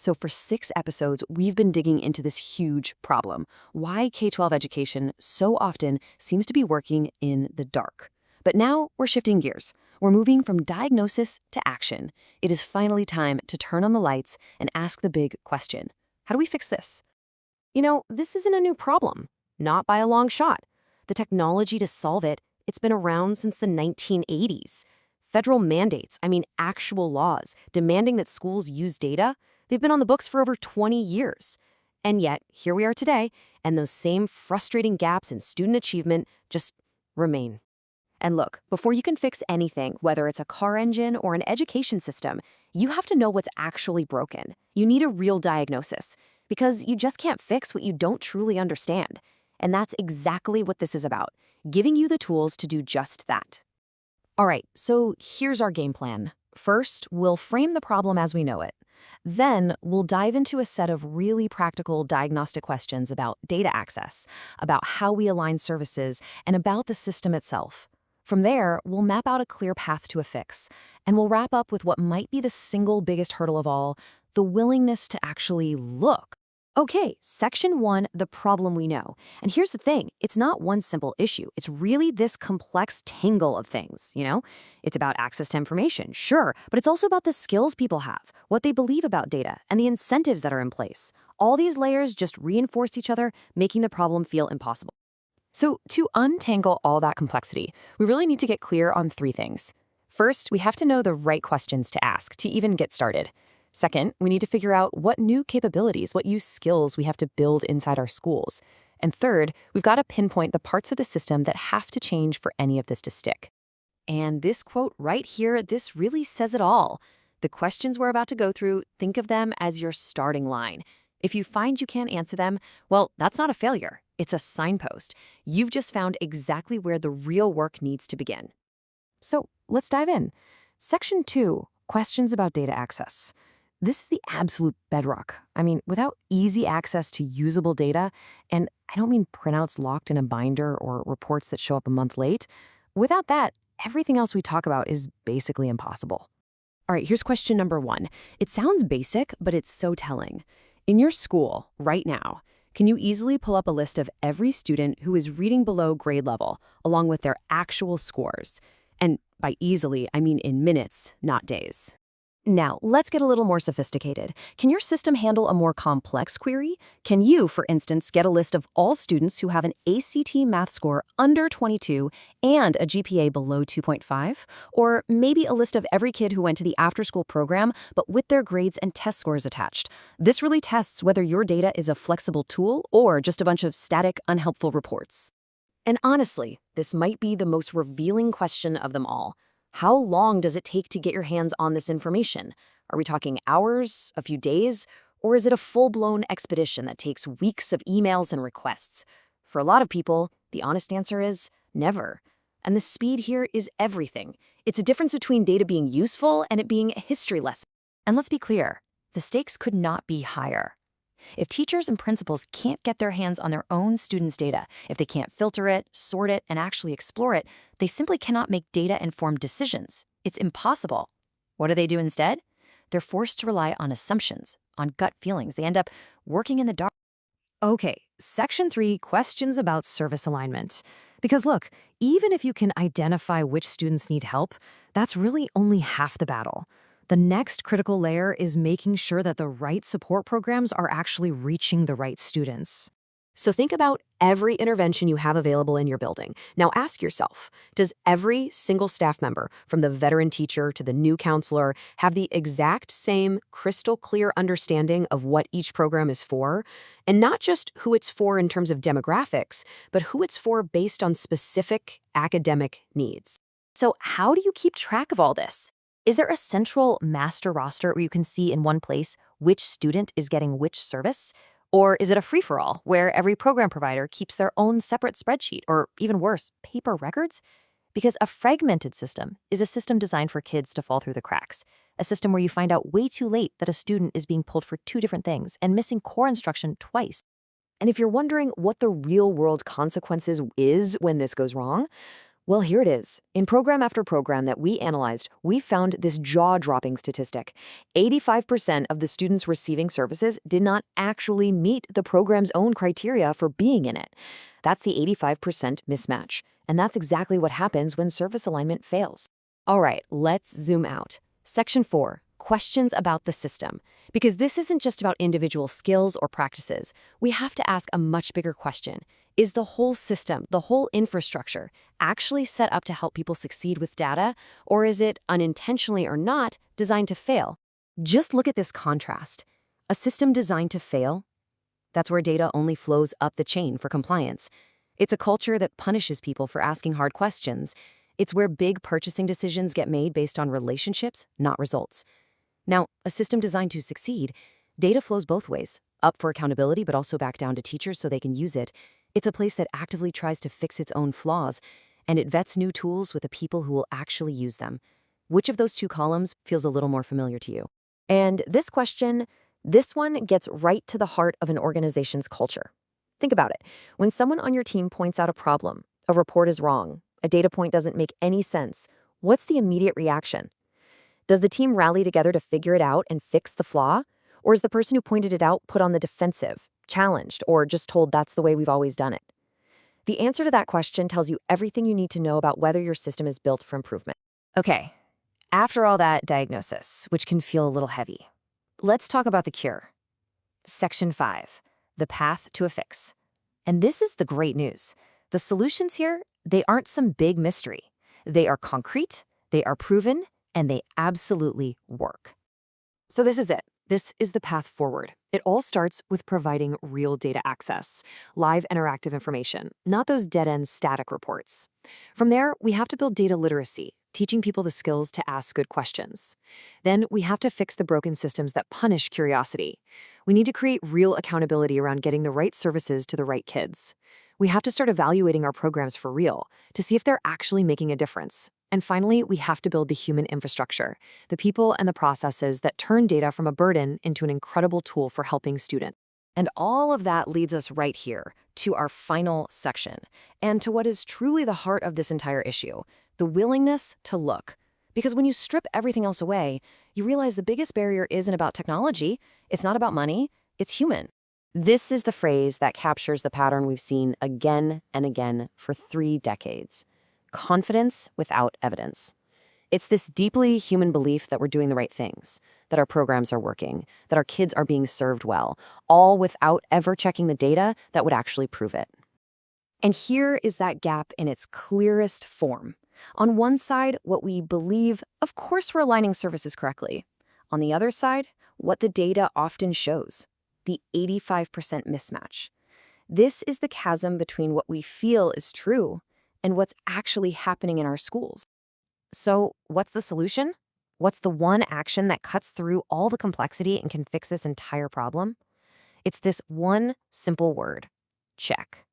So for 6 episodes, we've been digging into this huge problem, why K-12 education so often seems to be working in the dark. But now we're shifting gears. We're moving from diagnosis to action. It is finally time to turn on the lights and ask the big question. How do we fix this? This isn't a new problem, not by a long shot. The technology to solve it, it's been around since the 1980s. Federal mandates, actual laws, demanding that schools use data, they've been on the books for over 20 years. And yet, here we are today, and those same frustrating gaps in student achievement just remain. And look, before you can fix anything, whether it's a car engine or an education system, you have to know what's actually broken. You need a real diagnosis, because you just can't fix what you don't truly understand. And that's exactly what this is about, giving you the tools to do just that. All right, so here's our game plan. First, we'll frame the problem as we know it. Then, we'll dive into a set of really practical diagnostic questions about data access, about how we align services, and about the system itself. From there, we'll map out a clear path to a fix, and we'll wrap up with what might be the single biggest hurdle of all, the willingness to actually look. Okay, section 1, the problem we know. And here's the thing, it's not one simple issue. It's really this complex tangle of things, It's about access to information, sure, but it's also about the skills people have, what they believe about data, and the incentives that are in place. All these layers just reinforce each other, making the problem feel impossible. So to untangle all that complexity, we really need to get clear on 3 things. First, we have to know the right questions to ask to even get started. Second, we need to figure out what new capabilities, what new skills we have to build inside our schools. And third, we've got to pinpoint the parts of the system that have to change for any of this to stick. And this quote right here, this really says it all. The questions we're about to go through, think of them as your starting line. If you find you can't answer them, well, that's not a failure. It's a signpost. You've just found exactly where the real work needs to begin. So let's dive in. Section 2, questions about data access. This is the absolute bedrock. Without easy access to usable data, and I don't mean printouts locked in a binder or reports that show up a month late, without that, everything else we talk about is basically impossible. All right, here's question number 1. It sounds basic, but it's so telling. In your school, right now, can you easily pull up a list of every student who is reading below grade level, along with their actual scores? And by easily, I mean in minutes, not days. Now, let's get a little more sophisticated. Can your system handle a more complex query? Can you, for instance, get a list of all students who have an ACT math score under 22 and a GPA below 2.5? Or maybe a list of every kid who went to the after-school program, but with their grades and test scores attached? This really tests whether your data is a flexible tool or just a bunch of static, unhelpful reports. And honestly, this might be the most revealing question of them all. How long does it take to get your hands on this information? Are we talking hours, a few days, or is it a full-blown expedition that takes weeks of emails and requests? For a lot of people, the honest answer is never. And the speed here is everything. It's a difference between data being useful and it being a history lesson. And let's be clear, the stakes could not be higher. If teachers and principals can't get their hands on their own students' data, if they can't filter it, sort it, and actually explore it, they simply cannot make data-informed decisions. It's impossible. What do they do instead? They're forced to rely on assumptions, on gut feelings. They end up working in the dark. Okay, section 3, questions about service alignment. Because look, even if you can identify which students need help, that's really only half the battle. The next critical layer is making sure that the right support programs are actually reaching the right students. So think about every intervention you have available in your building. Now ask yourself, does every single staff member, from the veteran teacher to the new counselor, have the exact same crystal clear understanding of what each program is for? And not just who it's for in terms of demographics, but who it's for based on specific academic needs. So how do you keep track of all this? Is there a central master roster where you can see in one place which student is getting which service? Or is it a free-for-all where every program provider keeps their own separate spreadsheet, or even worse, paper records? Because a fragmented system is a system designed for kids to fall through the cracks, a system where you find out way too late that a student is being pulled for 2 different things and missing core instruction twice. And if you're wondering what the real-world consequences is when this goes wrong, Well, here it is. In program after program that we analyzed, we found this jaw-dropping statistic. 85% of the students receiving services did not actually meet the program's own criteria for being in it. That's the 85% mismatch. And that's exactly what happens when service alignment fails. All right, let's zoom out. Section 4, questions about the system. Because this isn't just about individual skills or practices. We have to ask a much bigger question. Is the whole system, the whole infrastructure, actually set up to help people succeed with data, or is it, unintentionally or not, designed to fail? Just look at this contrast. A system designed to fail? That's where data only flows up the chain for compliance. It's a culture that punishes people for asking hard questions. It's where big purchasing decisions get made based on relationships, not results. Now, a system designed to succeed, data flows both ways, up for accountability but also back down to teachers so they can use it. It's a place that actively tries to fix its own flaws, and it vets new tools with the people who will actually use them. Which of those two columns feels a little more familiar to you? And this question, this one gets right to the heart of an organization's culture. Think about it. When someone on your team points out a problem, a report is wrong, a data point doesn't make any sense, what's the immediate reaction? Does the team rally together to figure it out and fix the flaw? Or is the person who pointed it out put on the defensive, challenged, or just told that's the way we've always done it? The answer to that question tells you everything you need to know about whether your system is built for improvement. Okay, after all that diagnosis, which can feel a little heavy, let's talk about the cure. Section 5, the path to a fix. And this is the great news. The solutions here, they aren't some big mystery. They are concrete, they are proven, and they absolutely work. So this is it. This is the path forward. It all starts with providing real data access, live interactive information, not those dead-end static reports. From there, we have to build data literacy, teaching people the skills to ask good questions. Then we have to fix the broken systems that punish curiosity. We need to create real accountability around getting the right services to the right kids. We have to start evaluating our programs for real to see if they're actually making a difference. And finally, we have to build the human infrastructure, the people and the processes that turn data from a burden into an incredible tool for helping students. And all of that leads us right here to our final section, and to what is truly the heart of this entire issue, the willingness to look. Because when you strip everything else away, you realize the biggest barrier isn't about technology, it's not about money, it's human. This is the phrase that captures the pattern we've seen again and again for 3 decades. Confidence without evidence. It's this deeply human belief that we're doing the right things, that our programs are working, that our kids are being served well, all without ever checking the data that would actually prove it. And here is that gap in its clearest form. On one side, what we believe, of course we're aligning services correctly. On the other side, what the data often shows, the 85% mismatch. This is the chasm between what we feel is true and what's actually happening in our schools. So what's the solution? What's the one action that cuts through all the complexity and can fix this entire problem? It's this one simple word: check.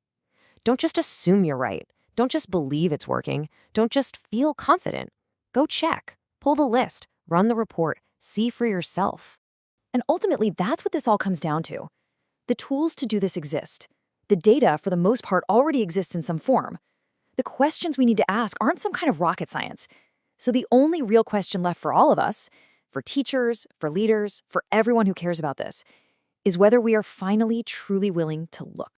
Don't just assume you're right. Don't just believe it's working. Don't just feel confident. Go check, pull the list, run the report, see for yourself. And ultimately, that's what this all comes down to. The tools to do this exist. The data, for the most part, already exists in some form. The questions we need to ask aren't some kind of rocket science. So the only real question left for all of us, for teachers, for leaders, for everyone who cares about this, is whether we are finally truly willing to look.